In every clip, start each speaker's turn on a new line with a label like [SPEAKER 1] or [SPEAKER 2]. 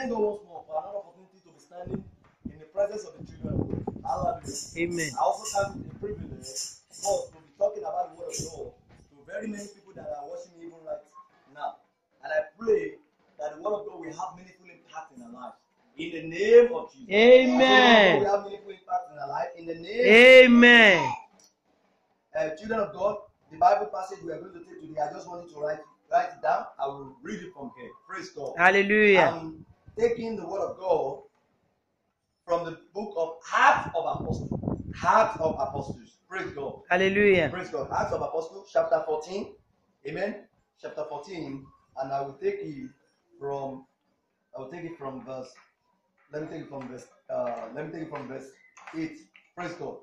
[SPEAKER 1] thank God once more for another opportunity to be standing in the presence of the children of God. Hallelujah.
[SPEAKER 2] Amen.
[SPEAKER 1] I also count it a privilege for to be talking about the word of God to very many people that are watching me even right now. And I pray that the word of God will have meaningful impact in our lives. In the name of Jesus.
[SPEAKER 2] Amen.
[SPEAKER 1] We have meaningful impact in our life. In the name
[SPEAKER 2] Amen.
[SPEAKER 1] children of God, the Bible passage we are going to take today, I just wanted to write it down. I will read it from here. Praise God.
[SPEAKER 2] Hallelujah.
[SPEAKER 1] I'm taking the word of God from the book of Acts of Apostles. Acts of Apostles. Praise God.
[SPEAKER 2] Hallelujah.
[SPEAKER 1] Praise God. Acts of Apostles, chapter 14. Amen. Chapter 14. And I will take it from verse. Let me take it from verse 8. Praise God.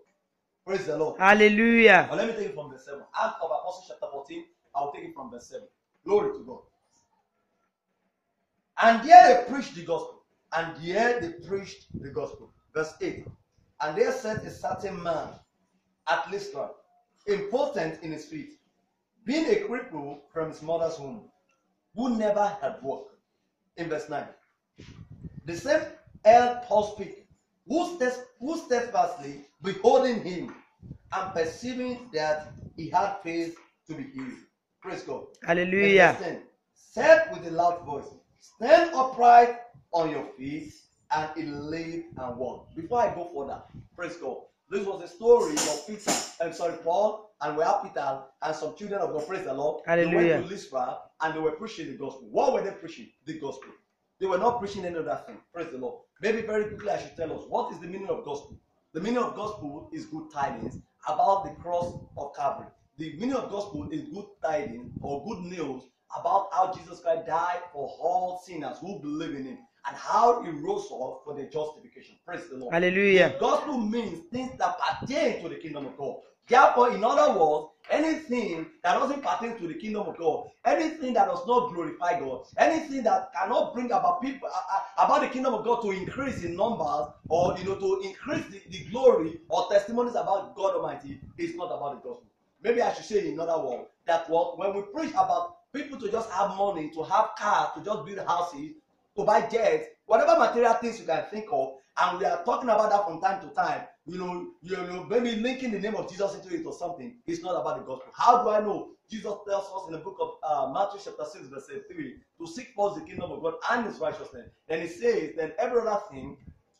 [SPEAKER 1] Praise the Lord.
[SPEAKER 2] Hallelujah.
[SPEAKER 1] Or let me take it from verse 7. Acts of Apostles, chapter 14. I will take it from verse 7. Glory to God. And there they preached the gospel. Verse 8. And there sat a certain man at Lystra, impotent in his feet, being a cripple from his mother's womb, who never had walked. In verse 9. The same heard Paul speak, who steadfastly beholding him, and perceiving that he had faith to be healed. Praise God.
[SPEAKER 2] Hallelujah.
[SPEAKER 1] Verse 10. Said with a loud voice, stand upright on your feet, and he lived and walked. Before I go further, praise God. This was a story of Paul, and we have Peter and some children of God. Praise the Lord.
[SPEAKER 2] Hallelujah.
[SPEAKER 1] They went to Lystra and they were preaching the gospel. What were they preaching? The gospel. They were not preaching any other thing. Praise the Lord. Maybe very quickly I should tell us, what is the meaning of gospel? The meaning of gospel is good tidings about the cross of Calvary. The meaning of gospel is good tidings or good news about how Jesus Christ died for all sinners who believe in him, and how he rose up for their justification. Praise the Lord.
[SPEAKER 2] Hallelujah.
[SPEAKER 1] The gospel means things that pertain to the kingdom of God. Therefore, in other words, anything that doesn't pertain to the kingdom of God, anything that does not glorify God, anything that cannot bring about people about the kingdom of God to increase in numbers, or to increase the glory or testimonies about God Almighty, is not about the gospel. Maybe I should say in other words that when we preach about people to just have money, to have cars, to just build houses, to buy jets, whatever material things you can think of, and we are talking about that from time to time, maybe linking the name of Jesus into it or something, it's not about the gospel. How do I know? Jesus tells us in the book of Matthew chapter 6 verse 3 to seek first the kingdom of God and his righteousness. Then he says, then every other thing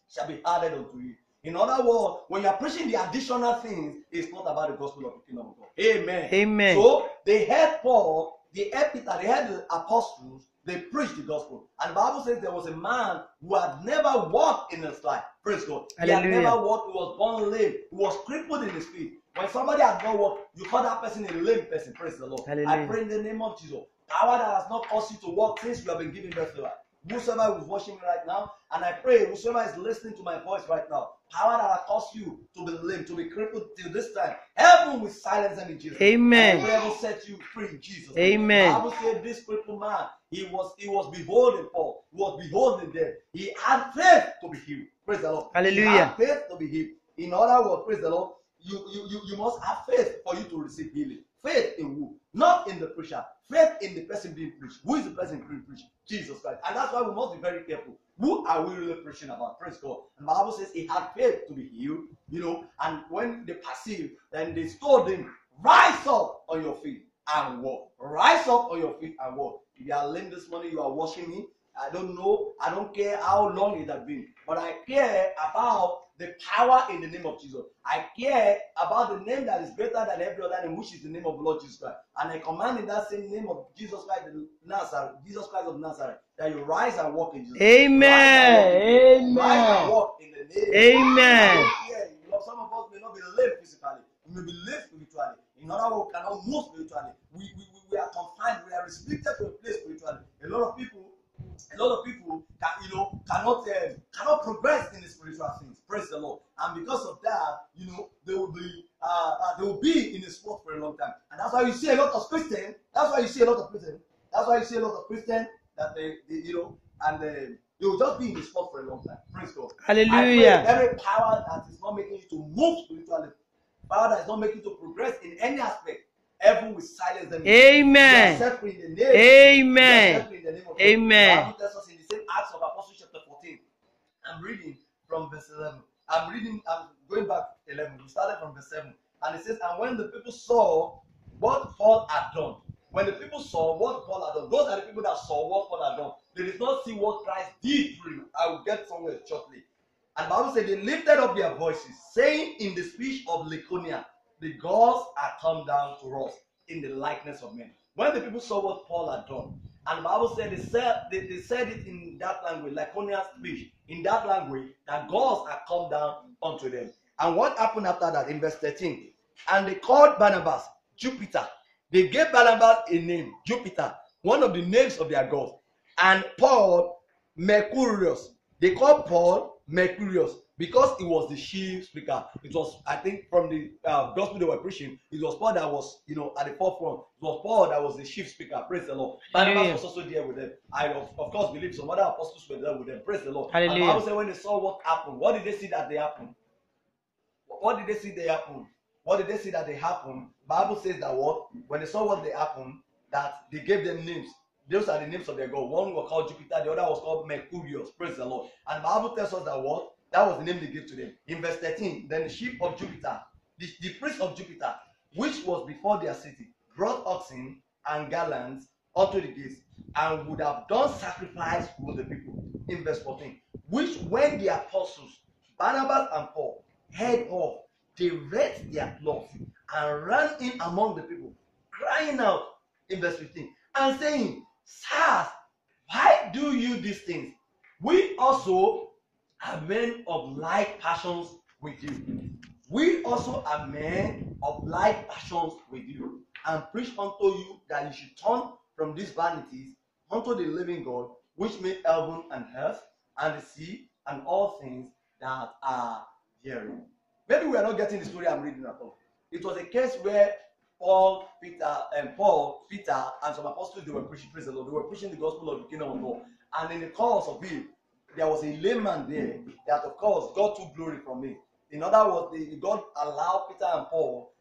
[SPEAKER 1] shall be added unto you. In other words, when you are preaching the additional things, it's not about the gospel of the kingdom of God. Amen.
[SPEAKER 2] Amen.
[SPEAKER 1] So they heard Paul, they heard Peter, they heard the apostles, they preached the gospel. And the Bible says there was a man who had never walked in his life. Praise God.
[SPEAKER 2] Hallelujah.
[SPEAKER 1] He had never walked, he was born lame, he was crippled in his feet. When somebody had not walked, you call that person a lame person. Praise the Lord.
[SPEAKER 2] Hallelujah.
[SPEAKER 1] I pray in the name of Jesus. Power that has not caused you to walk since you have been given birth to life. Whosoever is watching me right now, and I pray whosoever is listening to my voice right now, power that has caused you to be lame, to be crippled till this time, heaven will silence them in Jesus.
[SPEAKER 2] Amen.
[SPEAKER 1] And heaven will set you free in Jesus.
[SPEAKER 2] Amen.
[SPEAKER 1] The Bible said this crippled man, he was beholding Paul, he was beholding them. He had faith to be healed. Praise the Lord.
[SPEAKER 2] Hallelujah.
[SPEAKER 1] He had faith to be healed. In other words, praise the Lord, you must have faith for you to receive healing. Faith in who? Not in the preacher. Faith in the person being preached. Who is the person being preached? Jesus Christ. And that's why we must be very careful. Who are we really preaching about? Praise God. And the Bible says he had faith to be healed, and when they perceived, then they told him, rise up on your feet and walk. Rise up on your feet and walk. If you are lame this morning, you are watching me. I don't know. I don't care how long it has been. But I care about the power in the name of Jesus. I care about the name that is greater than every other name, which is the name of the Lord Jesus Christ. And I command in that same name of Jesus Christ of Nazareth, that you rise and walk in Jesus.
[SPEAKER 2] Amen. Amen.
[SPEAKER 1] Rise and walk in the name.
[SPEAKER 2] Amen.
[SPEAKER 1] Some of us may not be lame physically. We may be lame spiritually. In other words, we cannot move spiritually. We are confined. We are restricted to a place spiritually. A lot of people cannot progress in the spiritual things. Praise the Lord. And because of that, they will be in the sport for a long time. And that's why you see a lot of Christians. That's why you see a lot of Christians that they will just be in the sport for a long time. Praise God.
[SPEAKER 2] Hallelujah.
[SPEAKER 1] Every power that is not making you to move spiritually, power that is not making you to progress in any aspect, heaven will silence them.
[SPEAKER 2] Amen.
[SPEAKER 1] You are set free in the name.
[SPEAKER 2] Amen.
[SPEAKER 1] You are set free in the name of God.
[SPEAKER 2] Amen.
[SPEAKER 1] The Bible tells us in the same Acts of Apostles chapter I'm reading from verse 11. I'm going back 11. We started from verse 7. And it says, and when the people saw what Paul had done, when the people saw what Paul had done, those are the people that saw what Paul had done. They did not see what Christ did through him. I will get somewhere shortly. And the Bible said they lifted up their voices, saying in the speech of Lycaonia, the gods are come down to us in the likeness of men. When the people saw what Paul had done, and the Bible said they said it in that language, Lycaonian speech, in that language, that gods are come down unto them. And what happened after that? In verse 13, and they called Barnabas Jupiter. They gave Barnabas a name, Jupiter, one of the names of their gods, and Paul Mercurius. They called Paul Mercurius because he was the chief speaker. It was, I think, from the gospel they were preaching, it was Paul that was, at the forefront. It was Paul that was the chief speaker. Praise the Lord. Barnabas was also there with them. I, of course, believe some other apostles were there with them. Praise the Lord.
[SPEAKER 2] Hallelujah.
[SPEAKER 1] And the Bible said when they saw what happened, what did they see that they happened? What did they see they happened? What did they see that they happened? Bible says that what? When they saw what they happened, that they gave them names. Those are the names of their god. One was called Jupiter, the other was called Mercurius. Praise the Lord. And the Bible tells us that what? That was the name they gave to them. In verse 13, then the sheep of Jupiter, the priest of Jupiter, which was before their city, brought oxen and garlands unto the gates, and would have done sacrifice with the people. In verse 14, which when the apostles, Barnabas and Paul, heard of, they rent their clothes and ran in among the people, crying out, in verse 15, and saying, sirs, why do you these things? We also are men of like passions with you. We also are men of like passions with you, and preach unto you that you should turn from these vanities unto the living God, which made heaven and earth and the sea and all things that are therein. Maybe we are not getting the story I'm reading at all. It was a case where Paul, Peter, and some apostles, they were preaching, praise the Lord, they were preaching the gospel of the kingdom of God. And in the course of it, there was a layman there that, of course, God took glory from it. In other words, God allowed Peter and Paul,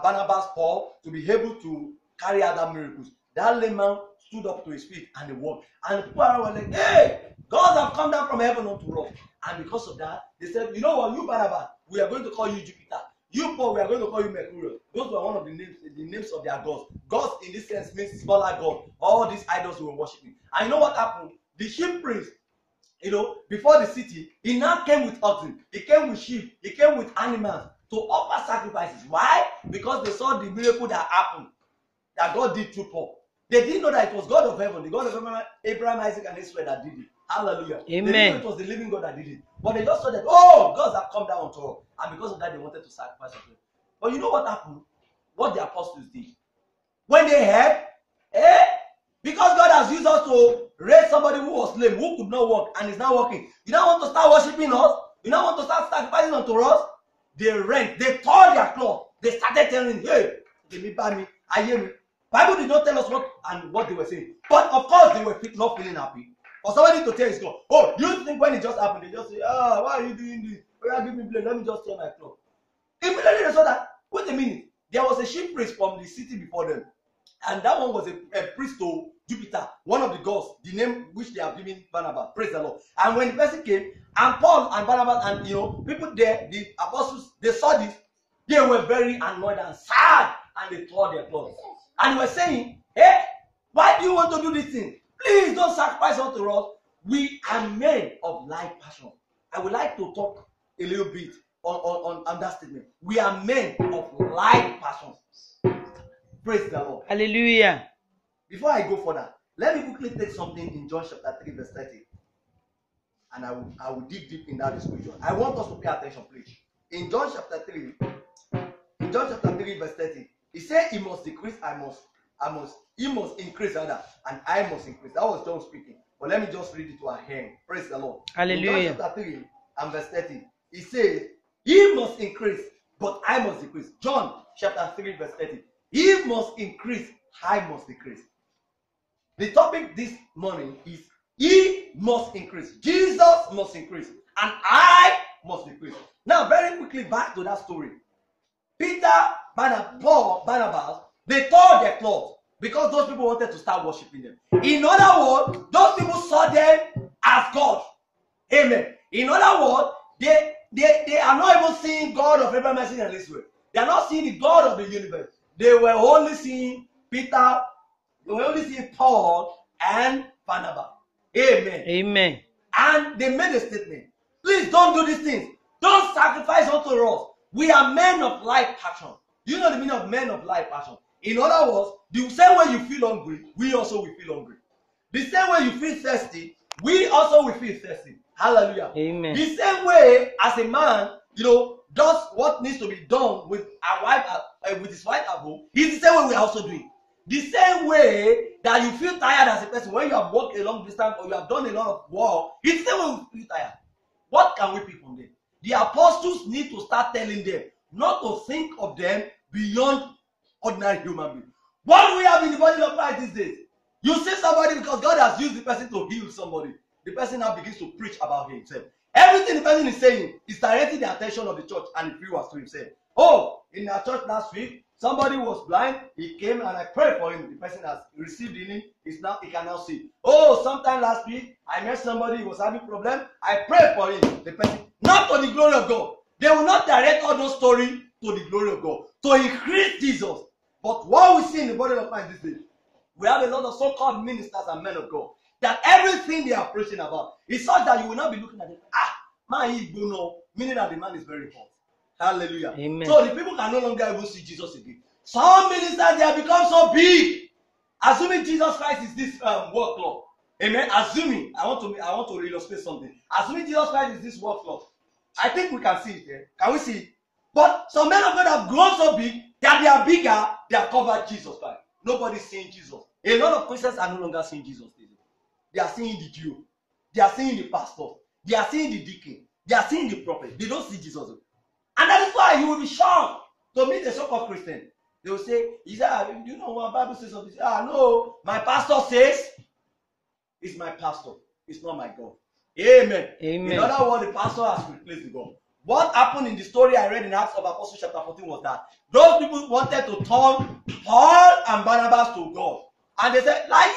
[SPEAKER 1] Barnabas, Paul, to be able to carry out that miracles. That layman stood up to his feet and he walked. And the people were like, hey, gods have come down from heaven unto us. And because of that, they said, you know what, you Barnabas, we are going to call you Jupiter. You Paul, we are going to call you Mercurius. Those were one of the names of their gods. Gods in this sense means smaller god. All these idols we were worshiping. And you know what happened? The chief priest, before the city, he now came with oxen. He came with sheep. He came with animals to offer sacrifices. Why? Because they saw the miracle that happened, that God did through Paul. They didn't know that it was God of heaven, the God of Abraham, Isaac, and Israel that did it. Hallelujah.
[SPEAKER 2] Amen.
[SPEAKER 1] They didn't know it was the living God that did it. But they just saw that, oh, gods have come down to us. And because of that, they wanted to sacrifice of them. But you know what happened? What the apostles did? When they heard, because God has used us to raise somebody who was lame, who could not walk, and is now walking. You don't want to start worshiping us? You don't want to start sacrificing unto us? They tore their cloth. They started telling, hey, give me, buy me, I hear me. Bible did not tell us what they were saying. But of course, they were not feeling happy. For somebody to tell his God, oh, you think when it just happened, they just say, why are you doing this? Why are you giving me blame? Let me just tear my cloth. Immediately they saw that, wait a minute, there was a chief priest from the city before them. And that one was a priest to Jupiter, one of the gods, the name which they have given Barnabas. Praise the Lord. And when the person came, and Paul and Barnabas and people there, the apostles, they saw this, they were very annoyed and sad, and they tore their clothes. And they were saying, hey, why do you want to do this thing? Please don't sacrifice unto us. We are men of like passion. I would like to talk a little bit on that statement. We are men of like passions. Praise the Lord.
[SPEAKER 2] Hallelujah.
[SPEAKER 1] Before I go further, let me quickly take something in John chapter 3 verse 30. And I will dig deep in that scripture. I want us to pay attention, please. In John chapter 3 verse 30, he said he must decrease, he must increase rather, and I must increase. That was John speaking. But let me just read it to our hand. Praise the Lord.
[SPEAKER 2] Hallelujah.
[SPEAKER 1] In John chapter 3 and verse 30, he says, he must increase, but I must decrease. John chapter 3 verse 30. He must increase, I must decrease. The topic this morning is he must increase. Jesus must increase, and I must decrease. Now, very quickly back to that story. Peter, Paul, Barnabas, they tore their clothes because those people wanted to start worshiping them. In other words, those people saw them as God. In other words, they are not even seeing God of Abraham, Isaac, and Israel. They are not seeing the God of the universe. They were only seeing Peter, they were only seeing Paul and Barnabas. Amen.
[SPEAKER 2] Amen.
[SPEAKER 1] And they made a statement. Please don't do these things. Don't sacrifice unto us. We are men of light passion. You know the meaning of men of light passion. In other words, the same way you feel hungry, we also will feel hungry. The same way you feel thirsty, we also will feel thirsty. Hallelujah.
[SPEAKER 2] Amen.
[SPEAKER 1] The same way as a man, does what needs to be done with a wife, with his wife at home, it's the same way we are also doing. The same way that you feel tired as a person when you have walked a long distance or you have done a lot of work, it's the same way we feel tired. What can we pick from them? The apostles need to start telling them not to think of them beyond ordinary human beings. What do we have in the body of Christ these days? You see somebody because God has used the person to heal somebody. The person now begins to preach about himself. Everything the person is saying is directing the attention of the church and the viewers to himself. Oh, in our church last week, somebody was blind. He came and I prayed for him. The person has received healing. He can now see. Oh, sometime last week, I met somebody who was having a problem. I prayed for him. The person, not to the glory of God. They will not direct all those stories to the glory of God, to increase Jesus. But what we see in the body of Christ these days, we have a lot of so-called ministers and men of God that everything they are preaching about is such that you will not be looking at it. Man, you know, meaning that the man is very hot. Hallelujah.
[SPEAKER 2] Amen.
[SPEAKER 1] So the people can no longer even see Jesus again. Some ministers, they have become so big, assuming Jesus Christ is this work law. Amen. Assuming, I want to illustrate something. Assuming Jesus Christ is this work law. I think we can see it there. Can we see it? But some men of God have grown so big that they are bigger. They have covered Jesus Christ. Nobody's seeing Jesus. A lot of Christians are no longer seeing Jesus. They are seeing the Jew. They are seeing the pastor. They are seeing the deacon. They are seeing the prophet. They don't see Jesus. And that is why you will be shocked to meet a so-called Christian. They will say, you know what Bible says of this? No, my pastor says it's my pastor. It's not my God. Amen.
[SPEAKER 2] Amen.
[SPEAKER 1] In other words, the pastor has replaced the God. What happened in the story I read in Acts of Apostles chapter 14 was that those people wanted to turn Paul and Barnabas to God. And they said, like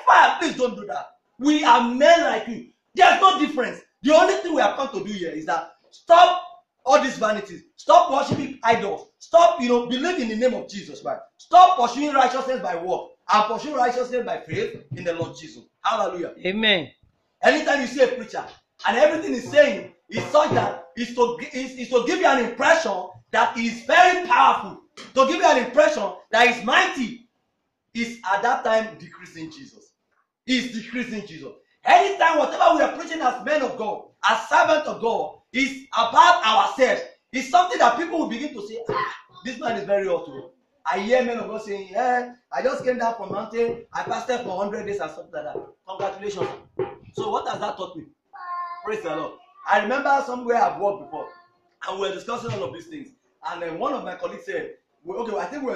[SPEAKER 1] fire, please don't do that. We are men like you. There's no difference. The only thing we have come to do here is that stop all these vanities. Stop worshiping idols. Stop, believe in the name of Jesus Christ. Stop pursuing righteousness by work and pursue righteousness by faith in the Lord Jesus. Hallelujah.
[SPEAKER 2] Amen.
[SPEAKER 1] Anytime you see a preacher and everything he's saying is such that is to give you an impression that he is very powerful, to give you an impression that he's mighty, is at that time decreasing Jesus. He's decreasing Jesus. Anytime, whatever we are preaching as men of God, as servants of God, is about ourselves. It's something that people will begin to say, this man is very awful. I hear men of God saying, I just came down from mountain, I fasted for 100 days and something like that. Congratulations. So what has that taught me? Praise the Lord. I remember somewhere I've worked before, and we were discussing all of these things. And then one of my colleagues said, I think we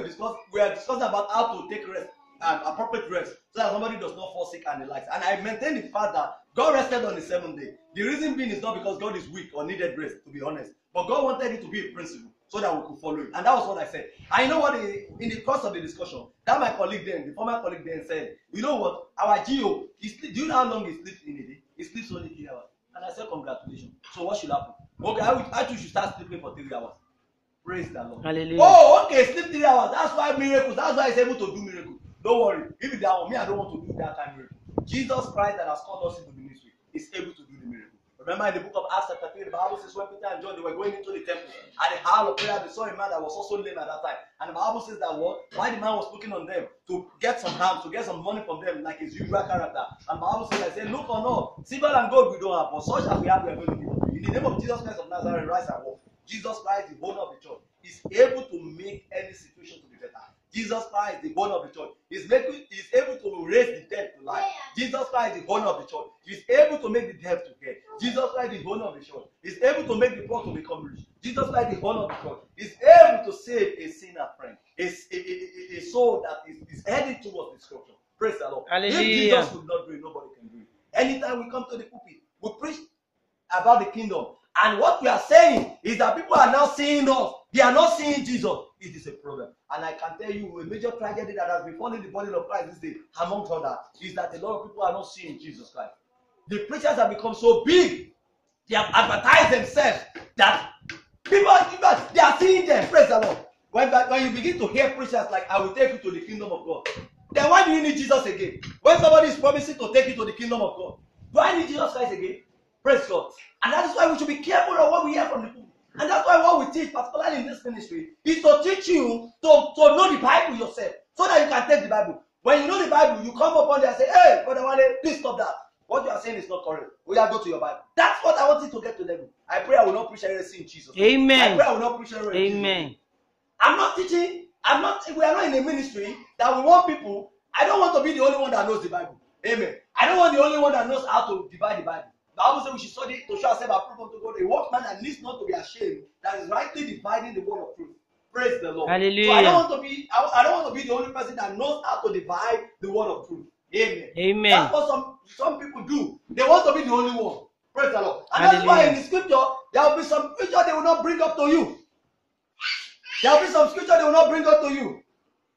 [SPEAKER 1] are discussing about how to take rest, appropriate rest, so that somebody does not fall sick and the likes. And I maintain the fact that God rested on the 7th day. The reason being is not because God is weak or needed rest, to be honest, but God wanted it to be a principle so that we could follow it. And that was what I said. I know what in the course of the discussion, that my colleague then, the former colleague then said, you know what, our GO, do you know how long he sleeps in a day? He sleeps only 3 hours. And I said, congratulations. So what should happen? Okay, I should start sleeping for 3 hours. Praise the Lord.
[SPEAKER 2] Hallelujah.
[SPEAKER 1] Oh, okay, sleep 3 hours. That's why miracles. That's why he's able to do miracles. Don't worry. If it's that one, me, I don't want to do that kind of miracle. Jesus Christ that has called us into the ministry is able to do the miracle. Remember in the book of Acts chapter 3, the Bible says when Peter and John, they were going into the temple, at the hour of prayer, they saw a man that was also lame at that time. And the Bible says that why the man was looking on them to get some harm, to get some money from them, like his usual character. And the Bible says, look on us, silver and gold we don't have, but such as we have, we are going to give unto you. In the name of Jesus Christ of Nazareth, rise and walk. Jesus Christ, the owner of the church, is able to make any situation to be better. Jesus Christ, the owner of the church, is able to raise the dead to life. Jesus Christ, the owner of the church, is able to make the deaf to hear. Jesus Christ, the owner of the church, is able to make the poor to become rich. Jesus Christ, the owner of the church, is able to save a sinner friend, a soul that is heading towards destruction. Praise the Lord.
[SPEAKER 2] Hallelujah.
[SPEAKER 1] If Jesus could not do it, nobody can do it. Anytime we come to the pulpit, we preach about the kingdom. And what we are saying is that people are now seeing us. They are not seeing Jesus. It is a problem. And I can tell you a major tragedy that has befallen the body of Christ this day, amongst others, is that a lot of people are not seeing Jesus Christ. The preachers have become so big They have advertised themselves that people they are seeing them. Praise the Lord. When you begin to hear preachers like, I will take you to the kingdom of God, then why do you need Jesus again? When somebody is promising to take you to the kingdom of God, do I need Jesus Christ again? Praise God. And that is why we should be careful of what we hear from the people. And that's why what we teach, particularly in this ministry, is to teach you to know the Bible yourself, so that you can take the Bible. When you know the Bible, you come upon there and say, hey, Brother Wale, please stop that. What you are saying is not correct. We have to go to your Bible. That's what I want you to get to them. I pray I will not preach heresy in Jesus.
[SPEAKER 2] Amen.
[SPEAKER 1] I pray I will not preach heresy.
[SPEAKER 2] Amen.
[SPEAKER 1] I'm not teaching. We are not in a ministry that we want people. I don't want to be the only one that knows the Bible. Amen. I don't want the only one that knows how to divide the Bible. The Bible says we should study to show ourselves approved unto God. A workman that needs not to be ashamed, that is rightly dividing the word of truth. Praise the Lord.
[SPEAKER 2] Hallelujah.
[SPEAKER 1] So I don't want to be the only person that knows how to divide the word of truth. Amen.
[SPEAKER 2] Amen.
[SPEAKER 1] That's what some people do. They want to be the only one. Praise the Lord. And
[SPEAKER 2] Hallelujah.
[SPEAKER 1] that's why in the scripture, there will be some scripture they will not bring up to you. There will be some scripture they will not bring up to you.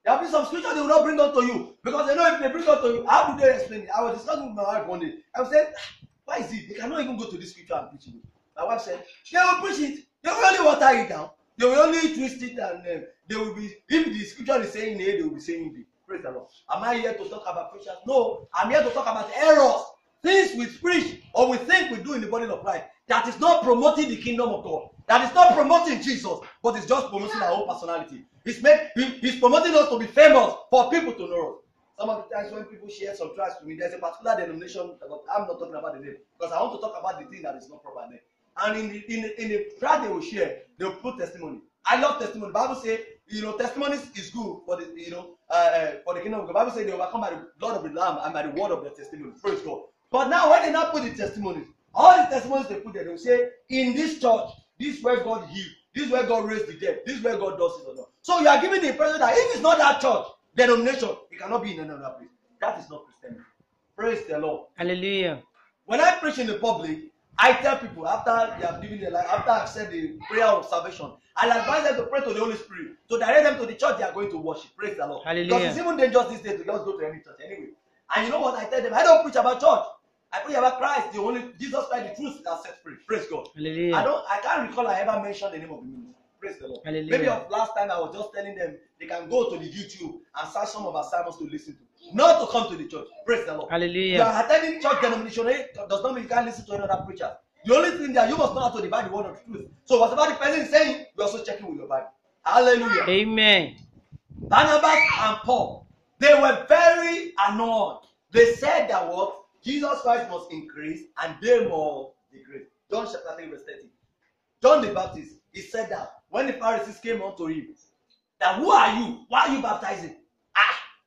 [SPEAKER 1] There will be some scripture they will not bring up to you. Because they know if they bring up to you, how do they explain it? I was discussing with my wife one day. I said, why is it? They cannot even go to this scripture and preach it. My wife said, they will preach it. They will only water it down. They will only twist it, and they will be, if the scripture is saying A, they will be saying B. Praise the Lord. Am I here to talk about preachers? No, I'm here to talk about errors. Things we preach or we think we do in the body of Christ that is not promoting the kingdom of God. That is not promoting Jesus, but it's just promoting our own personality. He's promoting us to be famous for people to know us. Some of the times when people share some tracts to me, there's a particular denomination, I'm not talking about the name, because I want to talk about the thing that is not proper there. And in the tract they will share, they will put testimony. I love testimony. The Bible says, testimonies is good for the for the kingdom of God. The Bible says they overcome by the blood of the Lamb and by the word of their testimony. Praise God. But now when they now put the testimonies, all the testimonies they put there, they will say, in this church, this is where God healed, this is where God raised the dead, this is where God does it or not. So you are giving the impression that if it's not that church denomination, it cannot be in another place. That is not Christianity. Praise the Lord.
[SPEAKER 2] Hallelujah.
[SPEAKER 1] When I preach in the public, I tell people after they have given their life, after I've said the prayer of salvation, I advise them to pray to the Holy Spirit to direct them to the church they are going to worship. Praise the Lord.
[SPEAKER 2] Hallelujah.
[SPEAKER 1] Because it's even dangerous these days to just go to any church anyway. And you know what I tell them? I don't preach about church. I preach about Christ, the only Jesus Christ, the truth that sets free. Praise God.
[SPEAKER 2] Hallelujah.
[SPEAKER 1] I can't recall I ever mentioned the name of the ministry. Praise the Lord.
[SPEAKER 2] Hallelujah.
[SPEAKER 1] Maybe of last time I was just telling them they can go to the YouTube and search some of our sermons to listen to, not to come to the church. Praise the Lord.
[SPEAKER 2] Hallelujah.
[SPEAKER 1] You are attending church denomination, does not mean you can't listen to another preacher. The only thing that you must know how to divide the word of truth. So whatever the person is saying, you're also checking with your Bible. Hallelujah.
[SPEAKER 2] Amen.
[SPEAKER 1] Barnabas and Paul, they were very annoyed. They said that what? Jesus Christ must increase and they must decrease. John chapter 3 verse 30. John the Baptist, he said that when the Pharisees came unto him, that who are you? Why are you baptizing?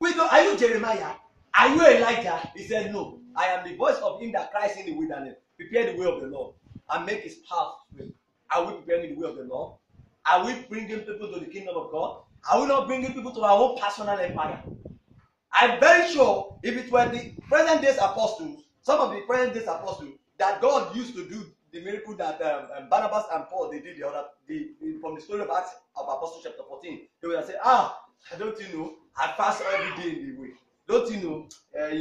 [SPEAKER 1] Are you Jeremiah? Are you Elijah? He said, no. I am the voice of him that cries in the wilderness. Prepare the way of the Lord and make his path straight. Are we preparing the way of the Lord? Are we bringing people to the kingdom of God? Are we not bringing people to our own personal empire? I'm very sure if it were the present days apostles, some of the present days apostles, that God used to do the miracle that Barnabas and Paul they did from the story of Acts of Apostles chapter 14, they would have said, don't you know, I fast every day in the week. Don't you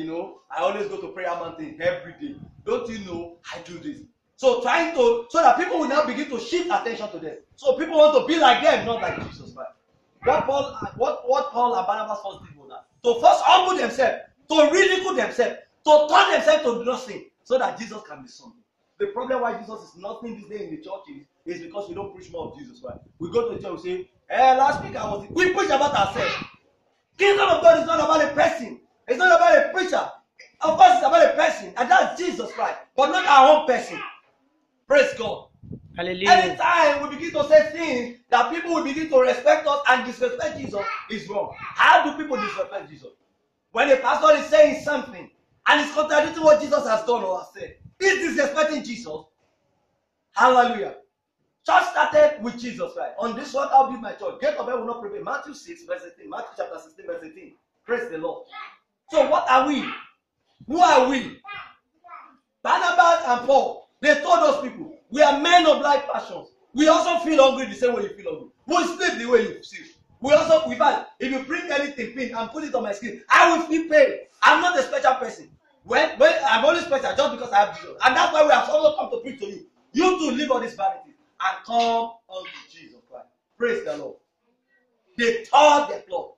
[SPEAKER 1] know, I always go to prayer mountain every day. Don't you know, I do this. So that people will now begin to shift attention to them. So people want to be like them, not like Jesus Christ. What Paul and Barnabas first did was that to first humble themselves, to ridicule themselves, to turn themselves to nothing, so that Jesus can be something. The problem why Jesus is nothing this day in the churches is because we don't preach more of Jesus Christ. We go to the church and say, last week we preach about ourselves. Kingdom of God is not about a person. It's not about a preacher. Of course, it's about a person, and that's Jesus Christ, but not our own person. Praise God.
[SPEAKER 2] Hallelujah.
[SPEAKER 1] Anytime we begin to say things that people will begin to respect us and disrespect Jesus is wrong. How do people disrespect Jesus? When a pastor is saying something and it's contradicting what Jesus has done or has said, is disrespecting Jesus. Hallelujah. Church started with Jesus Christ. On this one, I'll build my church. Gate of hell will not prevail. Matthew 6, verse 18. Matthew chapter 16, verse 18. Praise the Lord. So what are we? Who are we? Barnabas and Paul, they told those people, we are men of like passions. We also feel hungry the same way you feel hungry. We sleep the way you sleep. If you bring anything pin and put it on my skin, I will feel pain. I'm not a special person. When I'm only special just because I have Jesus. And that's why we have also come to preach to you. You too leave all these vanities and come unto Jesus Christ. Praise the Lord. They tore their cloth.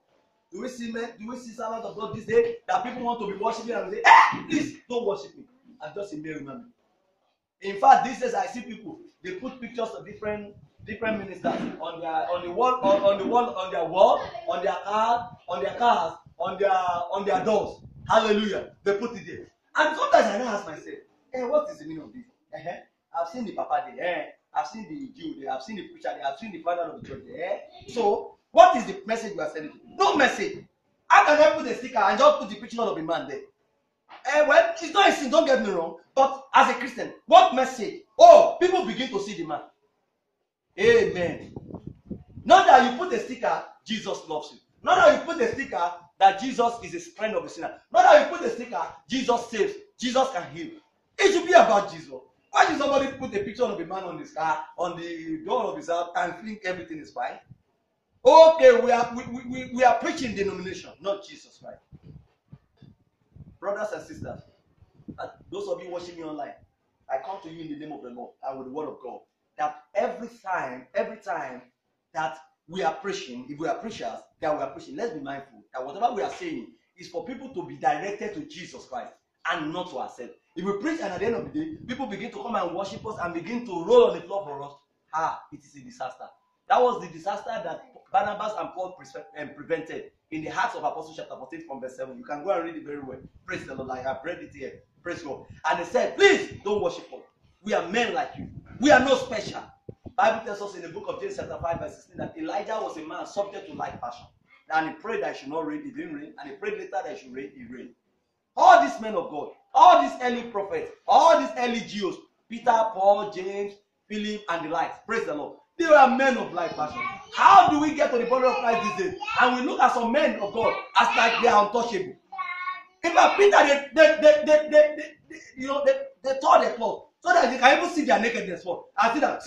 [SPEAKER 1] Do we see men? Do we see servants of God this day that people want to be worshiping and say, please don't worship me. I'm just a mere human being. In fact, these days I see people, they put pictures of different ministers on their wall, on their doors. Hallelujah. They put it there. And sometimes I ask myself, what is the meaning of this? I've seen the Papa there, I've seen the Jew there, I've seen the preacher there, I've seen the father of the church there. So, what is the message we are sending? No message. How can I put a sticker and just put the picture of a man there? Well, it's not a sin, don't get me wrong. But as a Christian, what message? Oh, people begin to see the man. Amen. Not that you put a sticker, Jesus loves you. Not that you put a sticker that Jesus is a friend of a sinner. Not that you put a sticker, Jesus saves, Jesus can heal. It should be about Jesus. Why should somebody put a picture of a man on his car, on the door of his house, and think everything is fine? Okay, we are preaching denomination, not Jesus Christ. Brothers and sisters, those of you watching me online, I come to you in the name of the Lord and with the word of God. That every time that we are preaching, if we are preachers, that we are preaching, let's be mindful that whatever we are saying is for people to be directed to Jesus Christ and not to ourselves. If we preach and at the end of the day, people begin to come and worship us and begin to roll on the floor for us, it is a disaster. That was the disaster that Barnabas and Paul prevented in the Acts of Apostles chapter 14 from verse 7. You can go and read it very well. Praise the Lord. Like I've read it here. Praise God. And they said, please don't worship us. We are men like you. We are not special. Bible tells us in the book of James chapter 5 verse 16 that Elijah was a man subject to like passion. And he prayed that it should not rain, it didn't rain. And he prayed later that it should rain, it rained. All these men of God, all these early prophets, all these early Jews, Peter, Paul, James, Philip, and the likes, praise the Lord. They were men of like passion. How do we get to the body of Christ these days? And we look at some men of God as like they are untouchable. In fact, Peter, they tore their clothes so that they can even see their nakedness. And see that,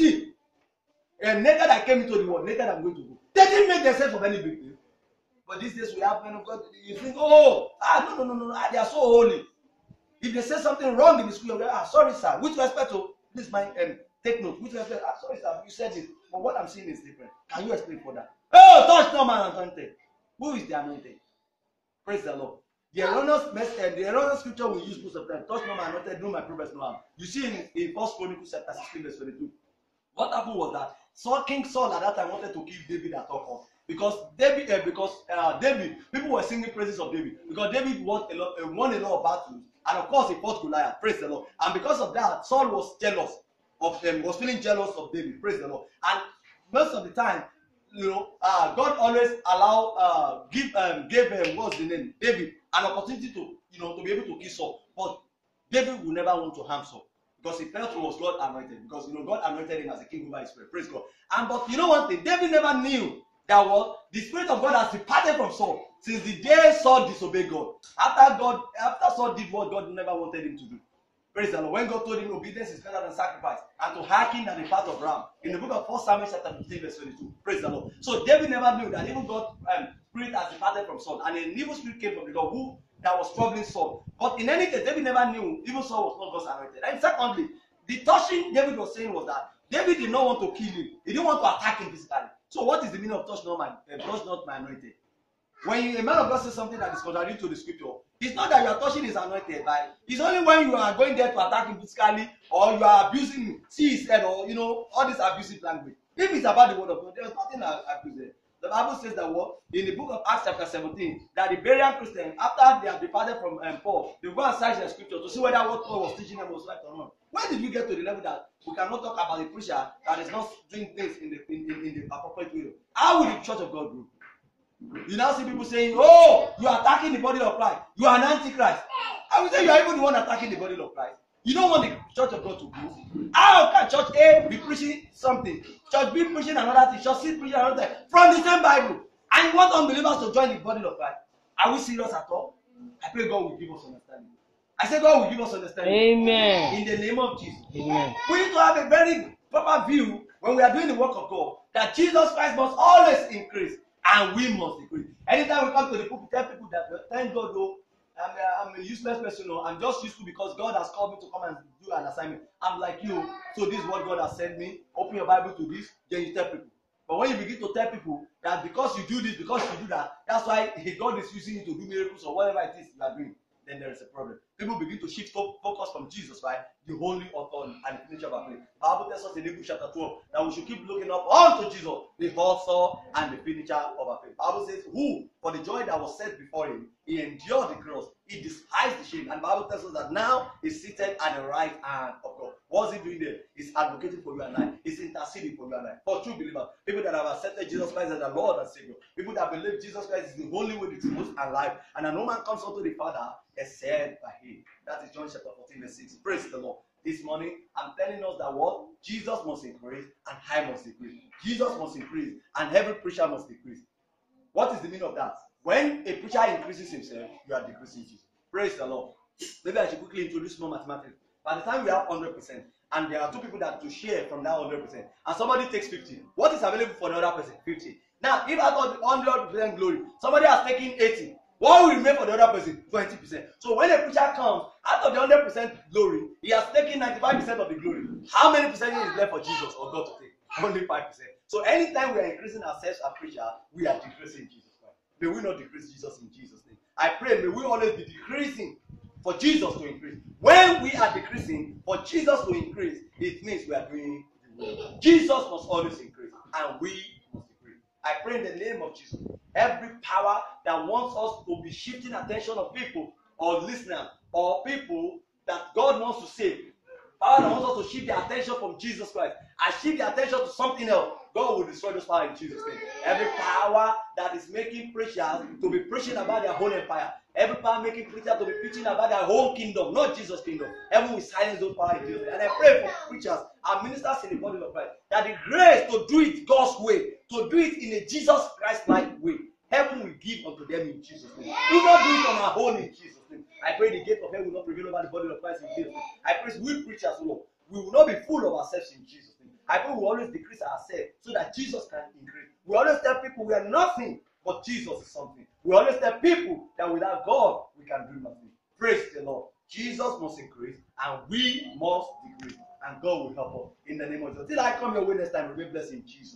[SPEAKER 1] naked I came into the world, naked I'm going to go. They didn't make themselves of any big deal. But these days we have men of God, you think, no, they are so holy. If they say something wrong in the school, sorry sir, with respect to, please mind, take note, with respect, sorry sir, you said it, but what I'm seeing is different. Can you explain for that? Oh, touch no man anointed. Who is the anointed? Praise the Lord. The erroneous scripture we use most of the time, touch no man anointed, do my progress no harm. You see in 1 Chronicles chapter 16 verse 22. What happened was that King Saul at that time wanted to kill David at all costs. Because David, people were singing praises of David. Because David won a lot of battles. And of course he fought Goliath. Praise the Lord. And because of that, Saul was jealous of them, was feeling jealous of David. Praise the Lord. And most of the time, God always gave what's the name? David an opportunity to be able to kill Saul. But David will never want to harm Saul. Because he felt he was God anointed. Because God anointed him as a king over his spirit. Praise God. And but you know one thing, David never knew that the spirit of God has departed from Saul since the day Saul disobeyed God. After Saul did what God never wanted him to do. Praise the Lord. When God told him obedience is better than sacrifice, and to hearken than the fat of ram. In the book of 1 Samuel chapter 15 verse 22. Praise the Lord. So David never knew that even God's spirit has departed from Saul, and an evil spirit came from the Lord that was troubling Saul. But in any case, David never knew even Saul was not God's anointed. And secondly, the touching David was saying was that David did not want to kill him. He didn't want to attack him physically. So what is the meaning of touch not my anointed? When a man of God says something that is contrary to the scripture, it's not that you are touching his anointed, right? It's only when you are going there to attack him physically or you are abusing him, see his head, or all this abusive language. If it's about the word of God, there's nothing abuse there. The Bible says that in the book of Acts chapter 17, that the Berean Christians, after they have departed from Paul, they go and search the scripture to see whether what Paul was teaching them was right or not. When did we get to the level that we cannot talk about a preacher that is not doing things in the appropriate way? How will the church of God grow? You now see people saying, you are attacking the body of Christ. You are an antichrist. I would say you are even the one attacking the body of Christ. You don't want the church of God to grow. How can church A be preaching something? Church B preaching another thing. Church C preaching another thing. From the same Bible. And you want unbelievers to join the body of Christ. Are we serious at all? I pray God will give us understanding. I say God will give us understanding.
[SPEAKER 2] Amen.
[SPEAKER 1] In the name of Jesus.
[SPEAKER 2] Amen.
[SPEAKER 1] We need to have a very proper view when we are doing the work of God. That Jesus Christ must always increase. And we must decrease. Anytime we come to the pulpit, tell people that thank God, I'm a useless person. No, I'm just useful because God has called me to come and do an assignment. I'm like you. So this is what God has sent me. Open your Bible to this, then you tell people. But when you begin to tell people that because you do this, because you do that, that's why God is using you to do miracles or whatever it is you are doing, then there is a problem. People begin to shift focus from Jesus, right? The only author and finisher of our faith. The Bible tells us in Hebrews chapter 12 that we should keep looking up unto Jesus, the author and the finisher of our faith. The Bible says, who, for the joy that was set before him, he endured the cross, he despised the shame. And the Bible tells us that now he's seated at the right hand of God. What's he doing there? He's advocating for you and I. He's interceding for you and I. For true believers, people that have accepted Jesus Christ as the Lord and Savior, people that believe Jesus Christ is the only way, the truth, and life, and that no man comes unto the Father except by him. That is John chapter 14, verse 6. Praise the Lord. This morning, I'm telling us that what? Jesus must increase and I must decrease. Jesus must increase and every preacher must decrease. What is the meaning of that? When a preacher increases himself, you are decreasing Jesus. Praise the Lord. Maybe I should quickly introduce more mathematics. By the time we have 100%, and there are two people that to share from that 100%, and somebody takes 50, what is available for the other person? 50. Now, if I got 100% glory, somebody has taken 80. What will remain for the other person? 20%. So when a preacher comes, out of the 100% glory, he has taken 95% of the glory. How many percent is left for Jesus or God to take? Only 5%. So anytime we are increasing ourselves as preacher, we are decreasing Jesus Christ. May we not decrease Jesus in Jesus' name. I pray, may we always be decreasing for Jesus to increase. When we are decreasing for Jesus to increase, it means we are doing the will. Jesus must always increase, and we must decrease. I pray in the name of Jesus. Every power that wants us to be shifting attention of people or listeners or people that God wants to save, power that wants us to shift the attention from Jesus Christ and shift the attention to something else, God will destroy those power in Jesus' name. Every power that is making preachers to be preaching about their whole empire, every power making preachers to be preaching about their whole kingdom, not Jesus' kingdom, heaven will silence those power in Jesus' name. And I pray for preachers and ministers in the body of Christ that the grace to do it God's way, to do it in a Jesus Christ-like way, heaven will give unto them in Jesus' name. Do not do it on our own in Jesus' name. I pray the gate of hell will not prevail over the body of Christ in Jesus' name. I pray we preachers, Lord, we will not be full of ourselves in Jesus' name. I pray we will always decrease ourselves so that Jesus can increase. We always tell people we are nothing, but Jesus is something. We always tell people that without God, we can do nothing. Praise the Lord. Jesus must increase and we must decrease. And God will help us in the name of Jesus. Till I come your way next time, remain blessed in Jesus.